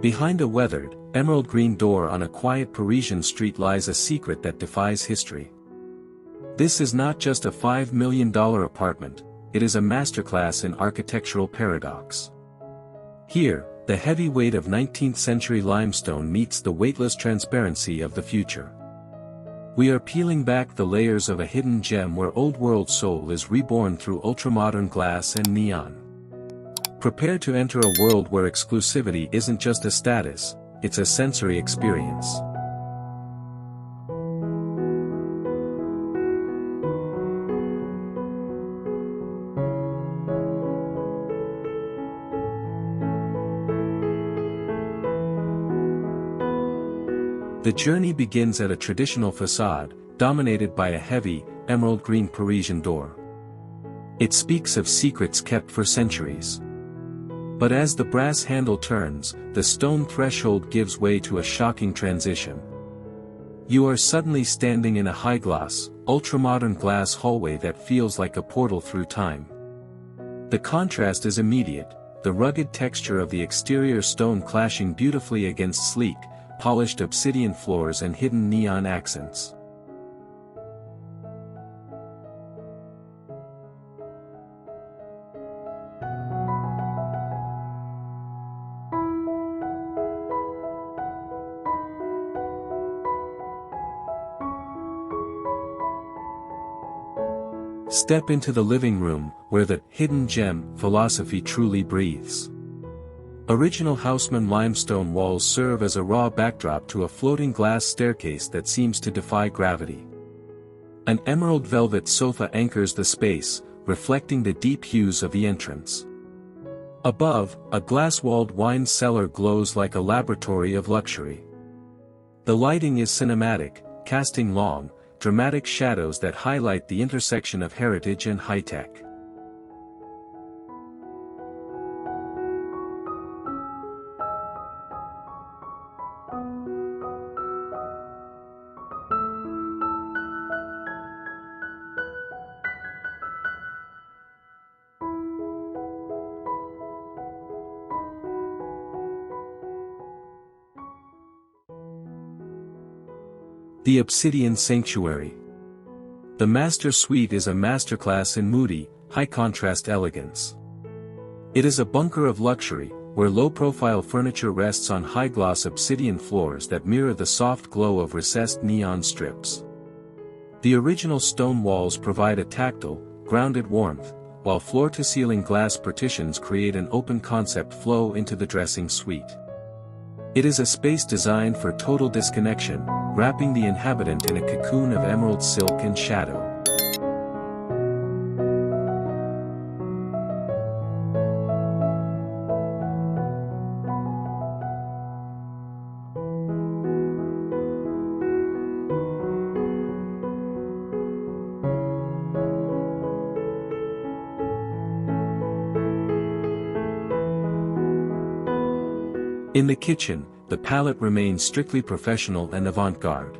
Behind a weathered, emerald green door on a quiet Parisian street lies a secret that defies history. This is not just a $5 million apartment, it is a masterclass in architectural paradox. Here, the heavy weight of 19th-century limestone meets the weightless transparency of the future. We are peeling back the layers of a hidden gem where old-world soul is reborn through ultramodern glass and neon. Prepare to enter a world where exclusivity isn't just a status, it's a sensory experience. The journey begins at a traditional facade, dominated by a heavy, emerald green Parisian door. It speaks of secrets kept for centuries. But as the brass handle turns, the stone threshold gives way to a shocking transition. You are suddenly standing in a high-gloss, ultramodern glass hallway that feels like a portal through time. The contrast is immediate, the rugged texture of the exterior stone clashing beautifully against sleek, polished obsidian floors and hidden neon accents. Step into the living room, where the hidden gem philosophy truly breathes. Original Haussmann limestone walls serve as a raw backdrop to a floating glass staircase that seems to defy gravity. An emerald velvet sofa anchors the space, reflecting the deep hues of the entrance. Above, a glass-walled wine cellar glows like a laboratory of luxury. The lighting is cinematic, casting long, dramatic shadows that highlight the intersection of heritage and high-tech. The Obsidian Sanctuary. The Master Suite is a masterclass in moody, high-contrast elegance. It is a bunker of luxury, where low-profile furniture rests on high-gloss obsidian floors that mirror the soft glow of recessed neon strips. The original stone walls provide a tactile, grounded warmth, while floor-to-ceiling glass partitions create an open-concept flow into the dressing suite. It is a space designed for total disconnection, wrapping the inhabitant in a cocoon of emerald silk and shadow. In the kitchen, the palette remains strictly professional and avant-garde.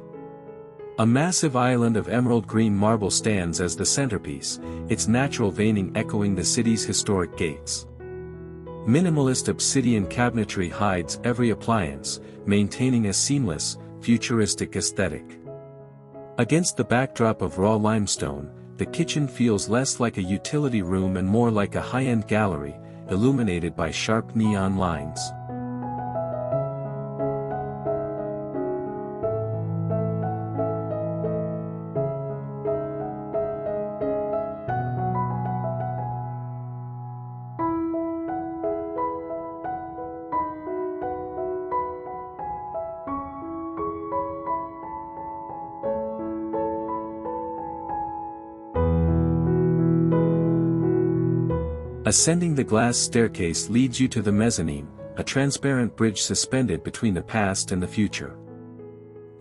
A massive island of emerald green marble stands as the centerpiece, its natural veining echoing the city's historic gates. Minimalist obsidian cabinetry hides every appliance, maintaining a seamless, futuristic aesthetic. Against the backdrop of raw limestone, the kitchen feels less like a utility room and more like a high-end gallery, illuminated by sharp neon lines. Ascending the glass staircase leads you to the mezzanine, a transparent bridge suspended between the past and the future.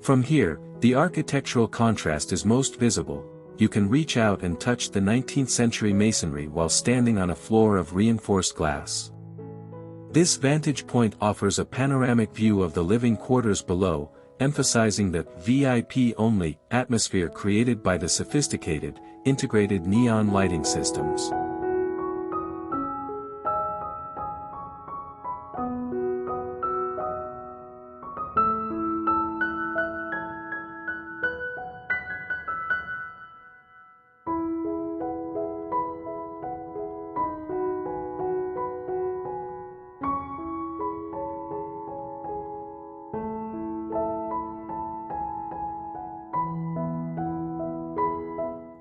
From here, the architectural contrast is most visible. You can reach out and touch the 19th-century masonry while standing on a floor of reinforced glass. This vantage point offers a panoramic view of the living quarters below, emphasizing the VIP-only atmosphere created by the sophisticated, integrated neon lighting systems.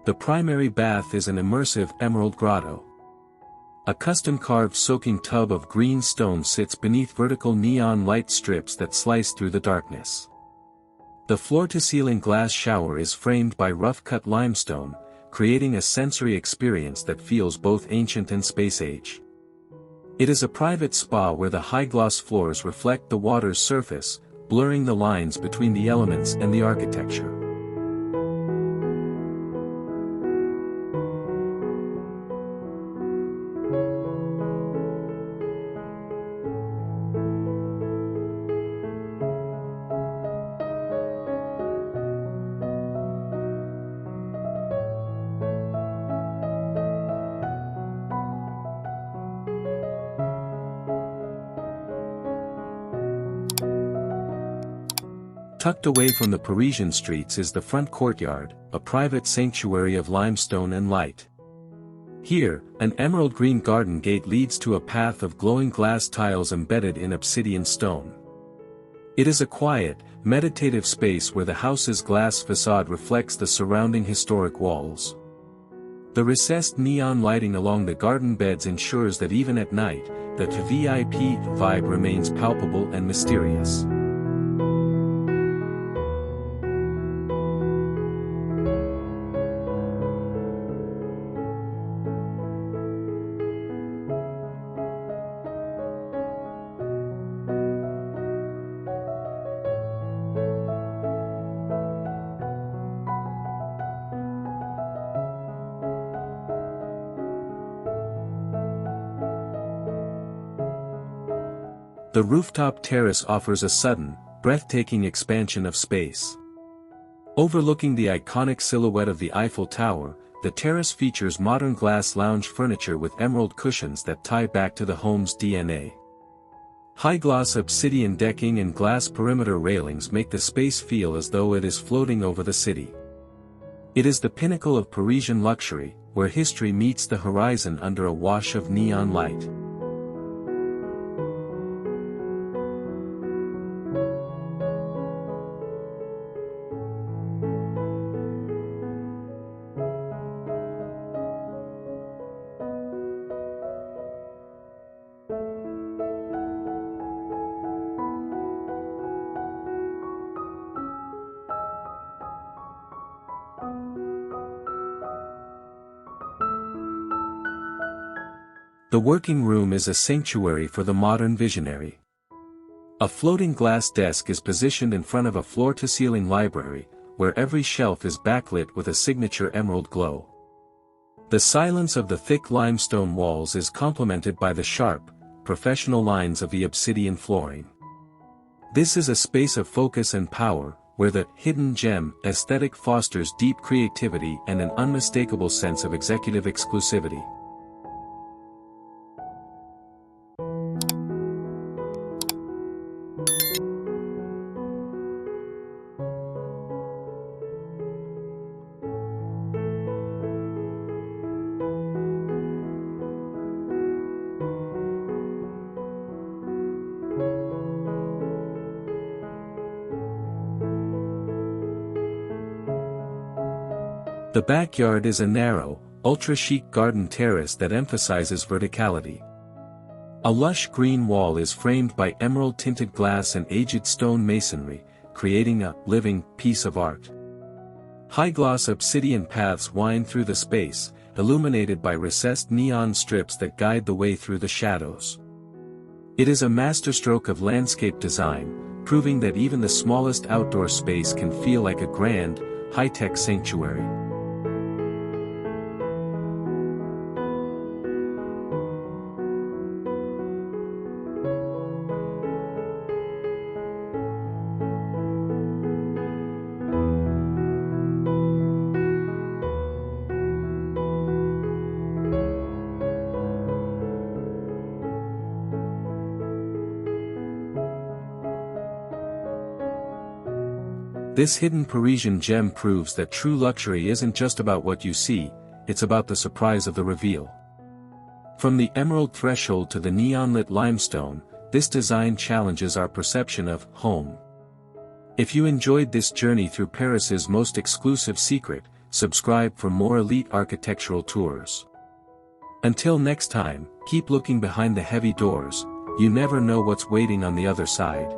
The primary bath is an immersive emerald grotto. A custom-carved soaking tub of green stone sits beneath vertical neon light strips that slice through the darkness. The floor-to-ceiling glass shower is framed by rough-cut limestone, creating a sensory experience that feels both ancient and space-age. It is a private spa where the high-gloss floors reflect the water's surface, blurring the lines between the elements and the architecture. Tucked away from the Parisian streets is the front courtyard, a private sanctuary of limestone and light. Here, an emerald green garden gate leads to a path of glowing glass tiles embedded in obsidian stone. It is a quiet, meditative space where the house's glass facade reflects the surrounding historic walls. The recessed neon lighting along the garden beds ensures that even at night, the VIP vibe remains palpable and mysterious. The rooftop terrace offers a sudden, breathtaking expansion of space. Overlooking the iconic silhouette of the Eiffel Tower, the terrace features modern glass lounge furniture with emerald cushions that tie back to the home's DNA. High-gloss obsidian decking and glass perimeter railings make the space feel as though it is floating over the city. It is the pinnacle of Parisian luxury, where history meets the horizon under a wash of neon light. The working room is a sanctuary for the modern visionary. A floating glass desk is positioned in front of a floor-to-ceiling library, where every shelf is backlit with a signature emerald glow. The silence of the thick limestone walls is complemented by the sharp, professional lines of the obsidian flooring. This is a space of focus and power, where the hidden gem aesthetic fosters deep creativity and an unmistakable sense of executive exclusivity. The backyard is a narrow, ultra-chic garden terrace that emphasizes verticality. A lush green wall is framed by emerald-tinted glass and aged stone masonry, creating a living piece of art. High-gloss obsidian paths wind through the space, illuminated by recessed neon strips that guide the way through the shadows. It is a masterstroke of landscape design, proving that even the smallest outdoor space can feel like a grand, high-tech sanctuary. This hidden Parisian gem proves that true luxury isn't just about what you see, it's about the surprise of the reveal. From the emerald threshold to the neon-lit limestone, this design challenges our perception of home. If you enjoyed this journey through Paris's most exclusive secret, subscribe for more elite architectural tours. Until next time, keep looking behind the heavy doors, you never know what's waiting on the other side.